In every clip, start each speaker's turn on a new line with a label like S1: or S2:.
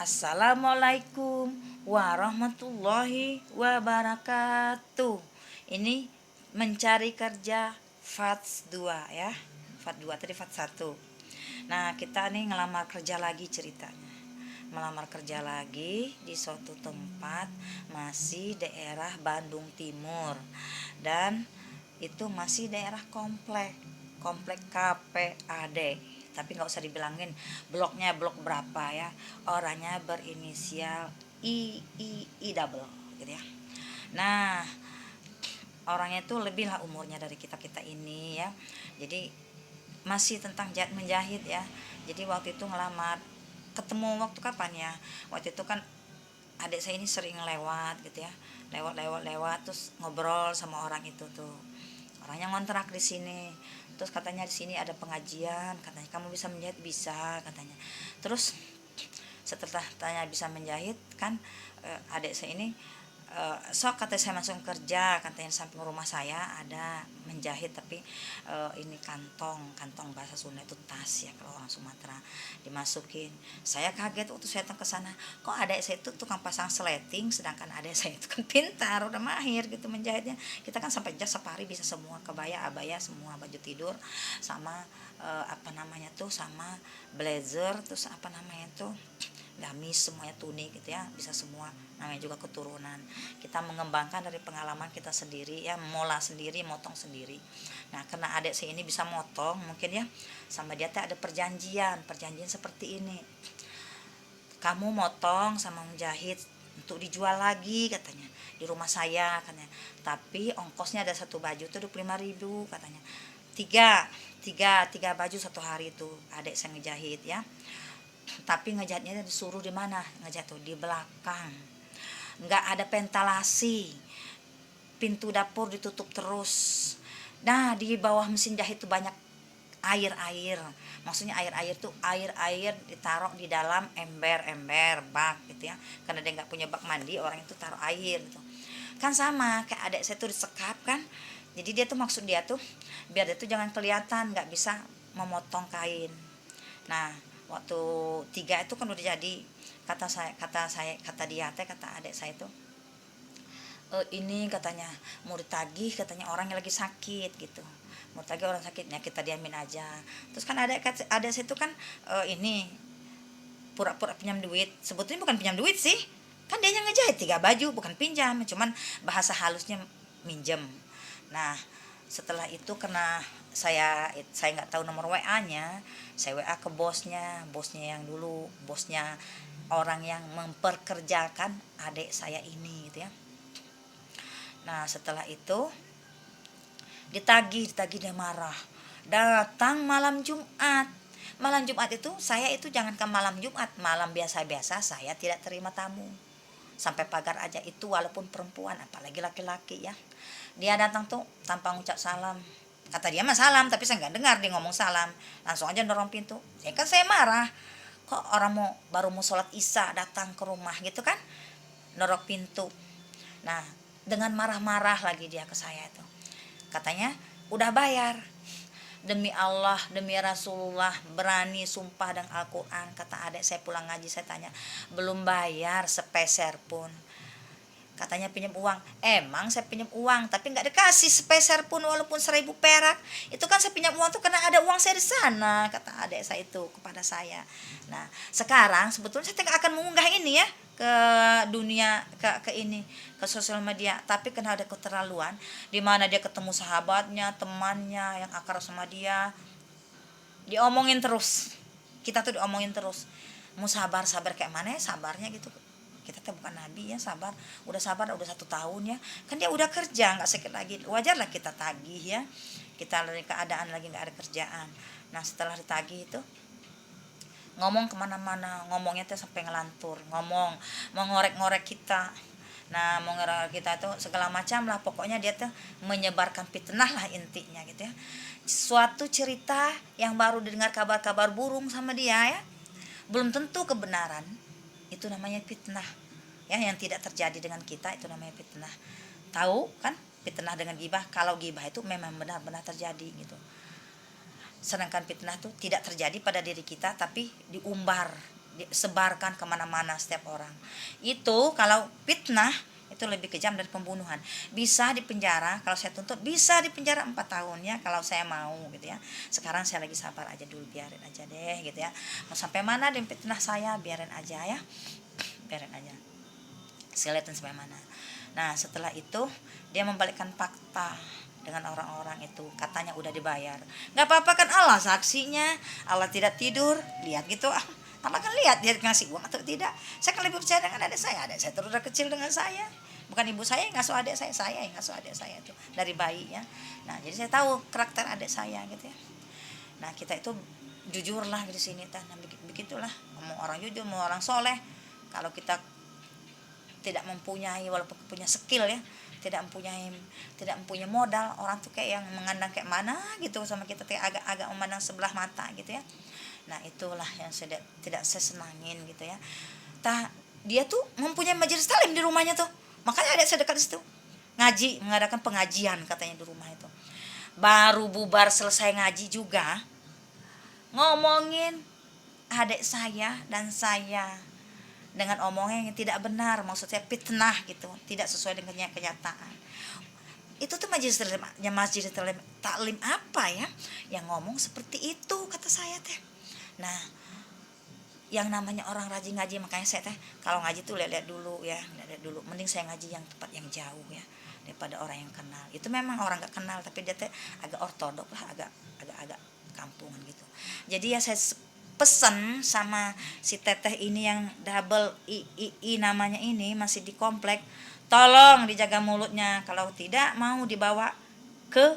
S1: Assalamualaikum warahmatullahi wabarakatuh. Ini mencari kerja Fats 2 ya. Fats 2 tadi Fats 1. Nah, kita nih ngelamar kerja lagi ceritanya. Melamar kerja lagi di suatu tempat masih daerah Bandung Timur. Dan itu masih daerah komplek KPAD, tapi nggak usah dibilangin bloknya blok berapa ya, orangnya berinisial I double gitu ya. Nah, orangnya itu lebih lah umurnya dari kita kita ini ya, jadi masih tentang menjahit ya. Jadi waktu itu ngelamar, ketemu waktu kapan ya, waktu itu kan adik saya ini sering lewat gitu ya, lewat terus ngobrol sama orang itu tuh, orangnya ngontrak di sini. Terus katanya di sini ada pengajian, katanya kamu bisa menjahit, bisa katanya. Terus setelah tanya bisa menjahit kan, adik saya ini, sok kata saya langsung kerja, katanya samping rumah saya ada menjahit, tapi ini kantong bahasa Sunda itu tas ya kalau orang Sumatera, dimasukin. Saya kaget waktu saya datang ke sana, kok adik saya itu tukang pasang sleting, sedangkan adik saya itu kan pintar, udah mahir gitu menjahitnya. Kita kan sampai jas safari bisa semua, kebaya, abaya semua, baju tidur sama apa namanya tuh, sama blazer, terus apa namanya tuh, gamis, semuanya tunik gitu ya, bisa semua, namanya juga keturunan. Kita mengembangkan dari pengalaman kita sendiri ya, mola sendiri, motong sendiri. Nah, karena adik saya ini bisa motong mungkin ya, sama dia ada perjanjian seperti ini, kamu motong sama menjahit untuk dijual lagi katanya di rumah saya katanya, tapi ongkosnya ada satu baju tuh 25.000 katanya, tiga baju satu hari itu adik saya ngejahit ya. Tapi ngejahitnya disuruh di mana, ngejahit tuh di belakang, nggak ada ventilasi, pintu dapur ditutup terus. Nah, di bawah mesin jahit tuh banyak air, maksudnya air tuh air ditaruh di dalam ember bak gitu ya, karena dia nggak punya bak mandi, orang itu taruh air gitu kan. Sama kayak adik saya tuh disekap kan, jadi dia tuh maksud dia tuh biar dia tuh jangan kelihatan nggak bisa memotong kain. Nah, waktu tiga itu kan udah jadi, kata dia teh, kata adik saya tuh, ini katanya mau ditagih, katanya orang yang lagi sakit gitu, mau tagih orang sakitnya, kita diamin aja. Terus kan ada saya tuh kan, ini pura-pura pinjam duit, sebetulnya bukan pinjam duit sih, kan dia yang ngejahit tiga baju, bukan pinjam, cuman bahasa halusnya minjem. Nah, setelah itu karena saya nggak tahu nomor WA-nya, saya WA ke bosnya yang dulu, bosnya orang yang memperkerjakan adik saya ini gitu ya. Nah, setelah itu ditagih dia marah, datang malam Jumat itu, saya itu jangankan malam Jumat, malam biasa-biasa saya tidak terima tamu, sampai pagar aja itu, walaupun perempuan apalagi laki-laki ya. Dia datang tuh tanpa ngucap salam, kata dia mah salam, tapi saya nggak dengar dia ngomong salam, langsung aja dorong pintu. Ya kan saya marah, kok orang baru mau sholat isya datang ke rumah gitu kan, dorong pintu. Nah, dengan marah-marah lagi dia ke saya itu, katanya udah bayar, demi Allah demi Rasulullah berani sumpah dengan Al-Quran, kata adik saya pulang ngaji. Saya tanya, belum bayar sepeser pun, katanya pinjam uang. Emang saya pinjam uang tapi nggak dikasih sepeser pun, walaupun 1.000 perak. Itu kan saya pinjam uang tuh karena ada uang saya di sana, kata adik saya itu kepada saya. Nah, sekarang sebetulnya saya tidak akan mengunggah ini ya ke dunia, ke sosial media, tapi karena ada keterlaluan, di mana dia ketemu sahabatnya, temannya yang akar sama dia, diomongin terus. Kita tuh diomongin terus, mau sabar kayak mana ya sabarnya gitu. Kita tuh bukan nabi ya, sabar udah 1 tahun ya, kan dia udah kerja nggak sakit lagi, wajarlah kita tagih ya, kita dari keadaan lagi nggak ada kerjaan. Nah, setelah ditagih itu ngomong kemana-mana, ngomongnya tuh sampai ngelantur, ngomong mau ngorek-ngorek kita. Nah, mau ngorek kita tuh segala macam lah, pokoknya dia tuh menyebarkan fitnah lah intinya gitu ya. Suatu cerita yang baru didengar, kabar-kabar burung sama dia ya, belum tentu kebenaran, itu namanya fitnah ya. Yang tidak terjadi dengan kita itu namanya fitnah. Tahu kan fitnah dengan gibah? Kalau gibah itu memang benar-benar terjadi gitu, sedangkan fitnah itu tidak terjadi pada diri kita tapi diumbar sebarkan kemana-mana setiap orang. Itu kalau fitnah itu lebih kejam dari pembunuhan. Bisa dipenjara, kalau saya tuntut bisa dipenjara 4 tahun ya kalau saya mau gitu ya. Sekarang saya lagi sabar aja dulu, biarin aja deh gitu ya. Mau sampai mana dia fitnah saya, biarin aja ya. Biarin aja. Saya lihatin sampai mana. Nah, setelah itu dia membalikkan fakta dengan orang-orang itu, katanya udah dibayar. Nggak apa-apa kan, Allah saksinya, Allah tidak tidur, lihat gitu Allah kan lihat dia ngasih uang atau tidak. Saya kan lebih percaya dengan adik saya terus udah kecil dengan saya, bukan ibu saya yang ngasuh adik saya yang ngasuh adik saya itu dari bayi ya. Nah, jadi saya tahu karakter adik saya gitu ya. Nah, kita itu jujurlah di sini nah, begitulah, mau orang jujur, mau orang soleh. Kalau kita tidak mempunyai, walaupun punya skill ya, tidak mempunyai modal, orang tuh kayak yang mengandang kayak mana gitu sama kita, kayak agak memandang sebelah mata gitu ya. Nah, itulah yang tidak saya senangin gitu ya. Dia tuh mempunyai majelis taklim di rumahnya tuh, makanya ada saya dekat di situ ngaji, mengadakan pengajian katanya di rumah itu. Baru bubar selesai ngaji juga ngomongin adik saya dan saya dengan omongan yang tidak benar, maksudnya fitnah gitu, tidak sesuai dengan kenyataan. Itu tuh majelis taklim apa ya yang ngomong seperti itu, kata saya teh. Nah, yang namanya orang rajin ngaji, makanya saya teh kalau ngaji tuh lihat dulu ya, lihat dulu. Mending saya ngaji yang tempat yang jauh ya daripada orang yang kenal. Itu memang orang nggak kenal tapi dia teh agak ortodok lah, agak kampungan gitu. Jadi ya saya pesan sama si teteh ini yang double I namanya ini, masih di komplek, tolong dijaga mulutnya, kalau tidak mau dibawa ke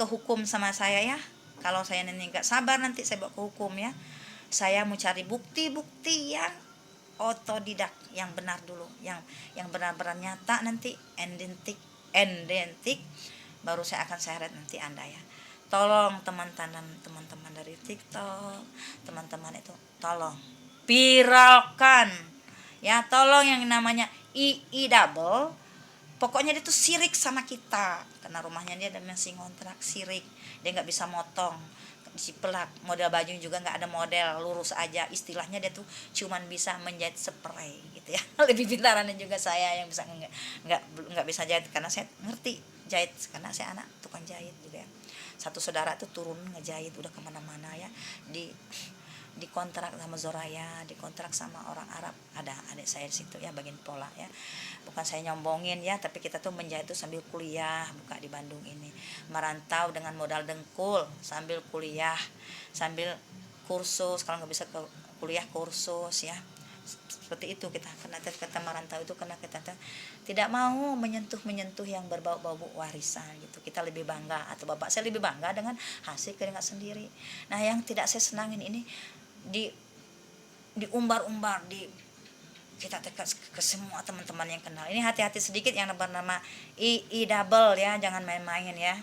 S1: hukum sama saya ya. Kalau saya nanti nggak sabar, nanti saya bawa ke hukum ya. Saya mau cari bukti-bukti yang otodidak, yang benar dulu, yang benar-benar nyata, nanti identik baru saya akan seret nanti Anda ya. Tolong teman-teman dari TikTok, teman-teman itu tolong viralkan ya, tolong yang namanya II double. Pokoknya dia tuh sirik sama kita karena rumahnya dia ada masih ngontrak, sirik, dia nggak bisa motong pelak, model baju juga nggak ada model, lurus aja, istilahnya dia tuh cuman bisa menjahit spray gitu ya. Lebih pintarannya juga saya yang bisa nggak bisa jahit, karena saya ngerti jahit karena saya anak tukang jahit juga ya. Satu saudara tuh turun ngejahit udah kemana-mana ya, di kontrak sama Zoraya, di kontrak sama orang Arab, ada adik saya di situ ya, bagian pola ya. Bukan saya nyombongin ya, tapi kita tuh menjahit tuh sambil kuliah, buka di Bandung ini, merantau dengan modal dengkul, sambil kuliah, sambil kursus, kalau nggak bisa kuliah kursus ya. Seperti itu kita, karena kita merantau itu karena kita tidak mau menyentuh yang berbau-bau warisan gitu. Kita lebih bangga, atau bapak saya lebih bangga dengan hasil keringat sendiri. Nah, yang tidak saya senangin ini diumbar-umbar, kita ke semua teman-teman yang kenal. Ini hati-hati sedikit yang bernama II double ya, jangan main-main ya.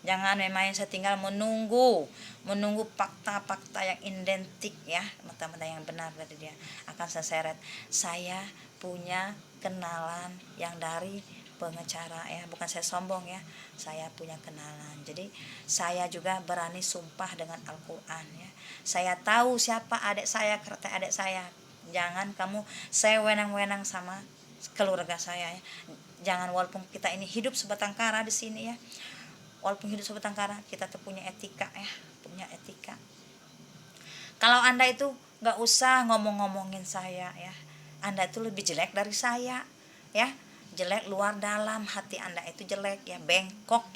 S1: Jangan main-main, saya tinggal menunggu fakta-fakta yang identik ya, fakta-fakta yang benar dari dia akan saya seret. Saya punya kenalan yang dari pengacara ya, bukan saya sombong ya, saya punya kenalan. Jadi saya juga berani sumpah dengan Al-Quran ya. Saya tahu siapa adik saya, kata adik saya. Jangan kamu sewenang-wenang sama keluarga saya ya. Jangan, walaupun kita ini hidup sebatang kara di sini ya, walaupun hidup sebatang kara, kita tuh punya etika ya, punya etika. Kalau Anda itu nggak usah ngomong-ngomongin saya ya, Anda itu lebih jelek dari saya ya, jelek luar dalam, hati Anda itu jelek ya, bengkok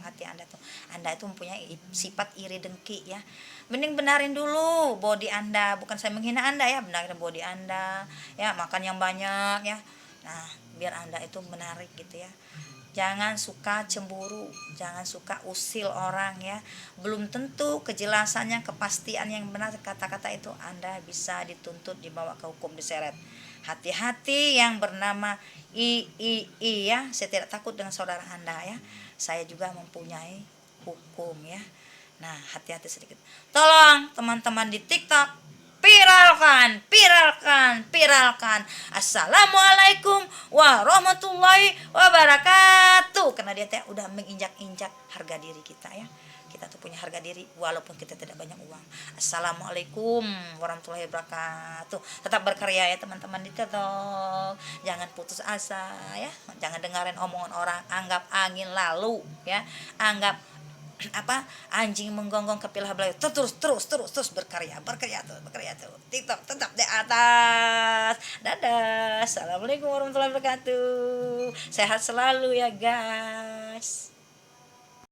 S1: hati Anda tuh. Anda itu mempunyai sifat iri dengki ya. Mending benarin dulu body Anda, bukan saya menghina Anda ya, benarin body Anda ya, makan yang banyak ya. Nah, biar Anda itu menarik gitu ya. Jangan suka cemburu, jangan suka usil orang ya. Belum tentu kejelasannya, kepastian yang benar kata-kata itu, Anda bisa dituntut, dibawa ke hukum, diseret. Hati-hati yang bernama I ya. Saya tidak takut dengan saudara Anda ya. Saya juga mempunyai hukum ya. Nah, hati-hati sedikit. Tolong teman-teman di TikTok, viralkan. Assalamualaikum warahmatullahi wabarakatuh. Karena dia udah menginjak-injak harga diri kita ya. kita tuh punya harga diri walaupun kita tidak banyak uang. Assalamualaikum warahmatullahi wabarakatuh. Tetap berkarya ya teman-teman di TikTok. Jangan putus asa ya. Jangan dengerin omongan orang, anggap angin lalu ya. Anggap apa anjing menggonggong ke pilah belayu. Terus berkarya tuh. TikTok tetap di atas. Dadah. Assalamualaikum warahmatullahi wabarakatuh. Sehat selalu ya guys.